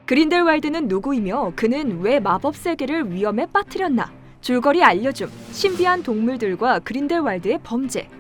그린델왈드는 누구이며 그는 왜 마법 세계를 위험에 빠뜨렸나? 줄거리 알려줌, 신비한 동물들과 그린델왈드의 범죄.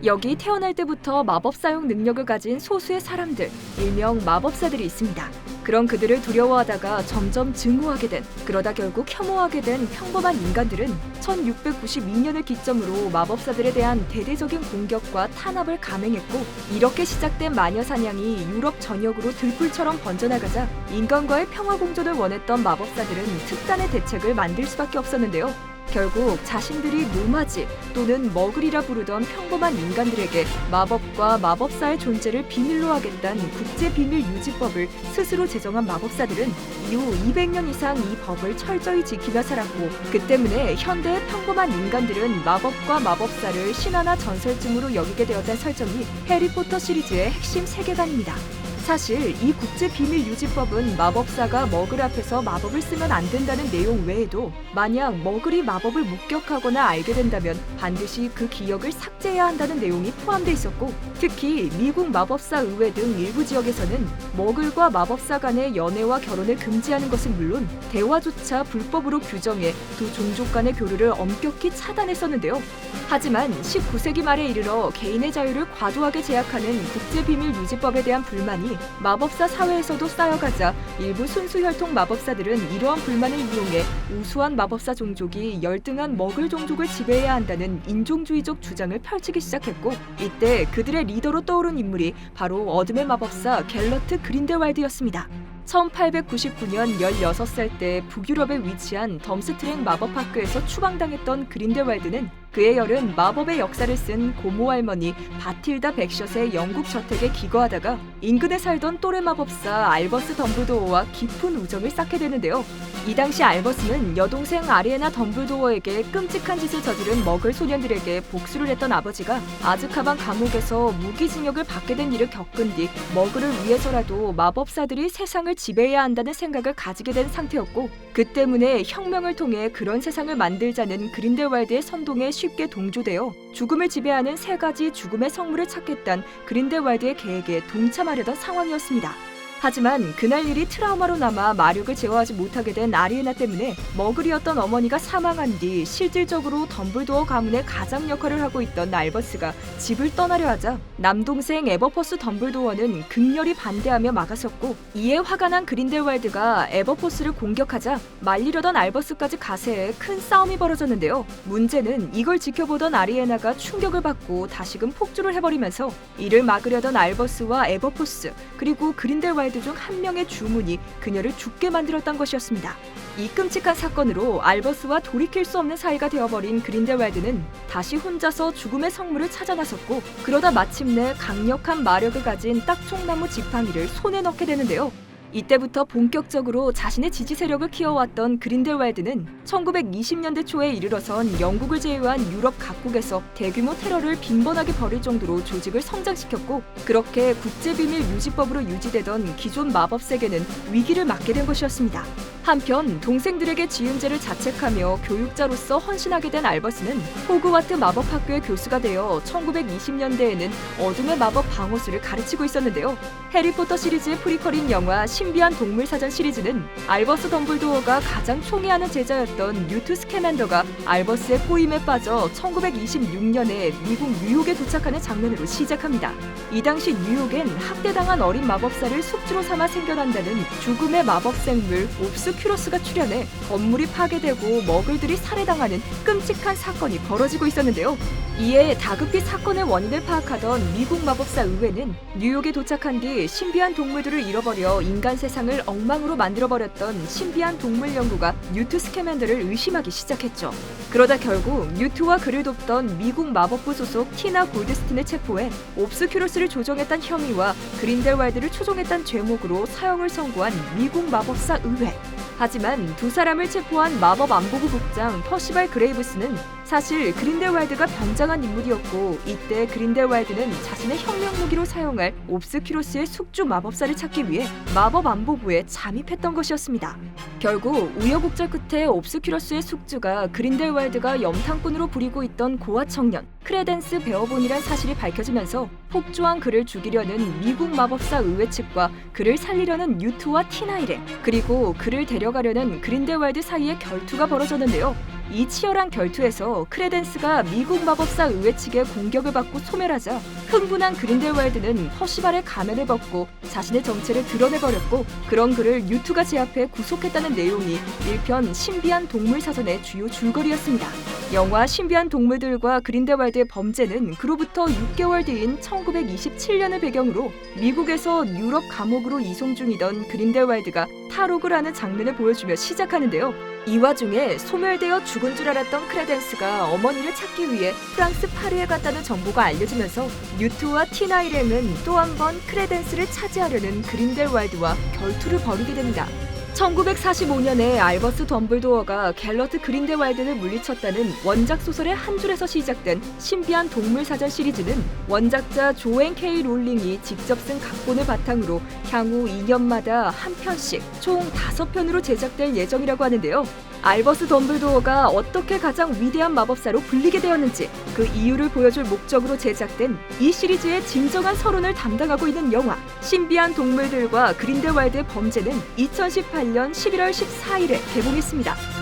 여기 태어날 때부터 마법 사용 능력을 가진 소수의 사람들, 일명 마법사들이 있습니다. 그런 그들을 두려워하다가 점점 증오하게 된, 그러다 결국 혐오하게 된 평범한 인간들은 1692년을 기점으로 마법사들에 대한 대대적인 공격과 탄압을 감행했고, 이렇게 시작된 마녀 사냥이 유럽 전역으로 들불처럼 번져나가자 인간과의 평화 공존을 원했던 마법사들은 특단의 대책을 만들 수밖에 없었는데요. 결국 자신들이 노마지 또는 머글이라 부르던 평범한 인간들에게 마법과 마법사의 존재를 비밀로 하겠다는 국제비밀유지법을 스스로 제정한 마법사들은 이후 200년 이상 이 법을 철저히 지키며 살았고, 그 때문에 현대의 평범한 인간들은 마법과 마법사를 신화나 전설쯤으로 여기게 되었다는 설정이 해리포터 시리즈의 핵심 세계관입니다. 사실 이 국제비밀유지법은 마법사가 머글 앞에서 마법을 쓰면 안 된다는 내용 외에도 만약 머글이 마법을 목격하거나 알게 된다면 반드시 그 기억을 삭제해야 한다는 내용이 포함되어 있었고, 특히 미국 마법사 의회 등 일부 지역에서는 머글과 마법사 간의 연애와 결혼을 금지하는 것은 물론 대화조차 불법으로 규정해 두 종족 간의 교류를 엄격히 차단했었는데요. 하지만 19세기 말에 이르러 개인의 자유를 과도하게 제약하는 국제비밀유지법에 대한 불만이 마법사 사회에서도 쌓여가자 일부 순수혈통 마법사들은 이러한 불만을 이용해 우수한 마법사 종족이 열등한 머글 종족을 지배해야 한다는 인종주의적 주장을 펼치기 시작했고, 이때 그들의 리더로 떠오른 인물이 바로 어둠의 마법사 갤러트 그린델왈드였습니다. 1899년 16살 때 북유럽에 위치한 덤스트랭 마법학교에서 추방당했던 그린델왈드는 그의 열은 마법의 역사를 쓴 고모 할머니 바틸다 백셔트의 영국 저택에 기거하다가 인근에 살던 또래 마법사 알버스 덤블도어와 깊은 우정을 쌓게 되는데요. 이 당시 알버스는 여동생 아리에나 덤블도어에게 끔찍한 짓을 저지른 머글 소년들에게 복수를 했던 아버지가 아즈카반 감옥에서 무기징역을 받게 된 일을 겪은 뒤 머글을 위해서라도 마법사들이 세상을 지배해야 한다는 생각을 가지게 된 상태였고, 그 때문에 혁명을 통해 그런 세상을 만들자는 그린델왈드의 선동에 쉽게 동조되어 죽음을 지배하는 세 가지 죽음의 성물을 찾겠다는 그린델왈드의 계획에 동참하려던 상황이었습니다. 하지만 그날 일이 트라우마로 남아 마력을 제어하지 못하게 된 아리에나 때문에 머글이었던 어머니가 사망한 뒤 실질적으로 덤블도어 가문의 가장 역할을 하고 있던 알버스가 집을 떠나려 하자 남동생 에버퍼스 덤블도어는 극렬히 반대하며 막아섰고, 이에 화가 난 그린델왈드가 에버퍼스를 공격하자 말리려던 알버스까지 가세해 큰 싸움이 벌어졌는데요. 문제는 이걸 지켜보던 아리에나가 충격을 받고 다시금 폭주를 해버리면서 이를 막으려던 알버스와 에버퍼스 그리고 그린델왈드 중 한 명의 주문이 그녀를 죽게 만들었던 것이었습니다. 이 끔찍한 사건으로 알버스와 돌이킬 수 없는 사이가 되어버린 그린델왈드는 다시 혼자서 죽음의 성물을 찾아 나섰고, 그러다 마침내 강력한 마력을 가진 딱총나무 지팡이를 손에 넣게 되는데요. 이때부터 본격적으로 자신의 지지 세력을 키워왔던 그린델왈드는 1920년대 초에 이르러선 영국을 제외한 유럽 각국에서 대규모 테러를 빈번하게 벌일 정도로 조직을 성장시켰고, 그렇게 국제비밀유지법으로 유지되던 기존 마법 세계는 위기를 맞게 된 것이었습니다. 한편 동생들에게 지음죄를 자책하며 교육자로서 헌신하게 된 알버스는 호그와트 마법학교의 교수가 되어 1920년대에는 어둠의 마법 방어술을 가르치고 있었는데요. 해리포터 시리즈의 프리퀄인 영화 신비한 동물 사전 시리즈는 알버스 덤블도어가 가장 총애하는 제자였던 뉴트 스캐맨더가 알버스의 꼬임에 빠져 1926년에 미국 뉴욕에 도착하는 장면으로 시작합니다. 이 당시 뉴욕엔 학대당한 어린 마법사를 숙주로 삼아 생겨난다는 죽음의 마법 생물 옵스큐러스가 출현해 건물이 파괴되고 머글들이 살해당하는 끔찍한 사건이 벌어지고 있었는데요. 이에 다급히 사건의 원인을 파악하던 미국 마법사 의회는 뉴욕에 도착한 뒤 신비한 동물들을 잃어버려 인간 세상을 엉망으로 만들어버렸던 신비한 동물 연구가 뉴트 스캐맨더를 의심하기 시작했죠. 그러다 결국 뉴트와 그를 돕던 미국 마법부 소속 티나 골드스틴을 체포해 옵스큐러스를 조종했다는 혐의와 그린델왈드를 추종했다는 죄목으로 사형을 선고한 미국 마법사 의회. 하지만 두 사람을 체포한 마법 안보부 국장 퍼시발 그레이브스는 사실 그린델왈드가 변장한 인물이었고, 이때 그린델왈드는 자신의 혁명 무기로 사용할 옵스큐로스의 숙주 마법사를 찾기 위해 마법 안보부에 잠입했던 것이었습니다. 결국 우여곡절 끝에 옵스큐로스의 숙주가 그린델왈드가 염탐꾼으로 부리고 있던 고아 청년 크레덴스 베어본이란 사실이 밝혀지면서 폭주한 그를 죽이려는 미국 마법사 의회 측과 그를 살리려는 유투와 티나이레, 그리고 그를 데려가려는 그린델왈드 사이에 결투가 벌어졌는데요. 이 치열한 결투에서 크레덴스가 미국 마법사 의회 측의 공격을 받고 소멸하자 흥분한 그린델왈드는 퍼시발의 가면을 벗고 자신의 정체를 드러내버렸고, 그런 그를 유투가 제압해 구속했다는 내용이 1편 신비한 동물 사전의 주요 줄거리였습니다. 영화 신비한 동물들과 그린델왈드의 범죄는 그로부터 6개월 뒤인 1927년을 배경으로 미국에서 유럽 감옥으로 이송 중이던 그린델왈드가 탈옥을 하는 장면을 보여주며 시작하는데요. 이 와중에 소멸되어 죽은 줄 알았던 크레덴스가 어머니를 찾기 위해 프랑스 파리에 갔다는 정보가 알려지면서 유투와 티나이렘은 또 한 번 크레덴스를 차지하려는 그린델왈드와 결투를 벌이게 됩니다. 1945년에 알버스 덤블도어가 갤러트 그린델왈드를 물리쳤다는 원작 소설의 한 줄에서 시작된 신비한 동물 사전 시리즈는 원작자 조앤 K 롤링이 직접 쓴 각본을 바탕으로 향후 2년마다 한 편씩 총 5편으로 제작될 예정이라고 하는데요. 알버스 덤블도어가 어떻게 가장 위대한 마법사로 불리게 되었는지 그 이유를 보여줄 목적으로 제작된 이 시리즈의 진정한 서론을 담당하고 있는 영화 신비한 동물들과 그린델왈드의 범죄는 2018년 11월 14일에 개봉했습니다.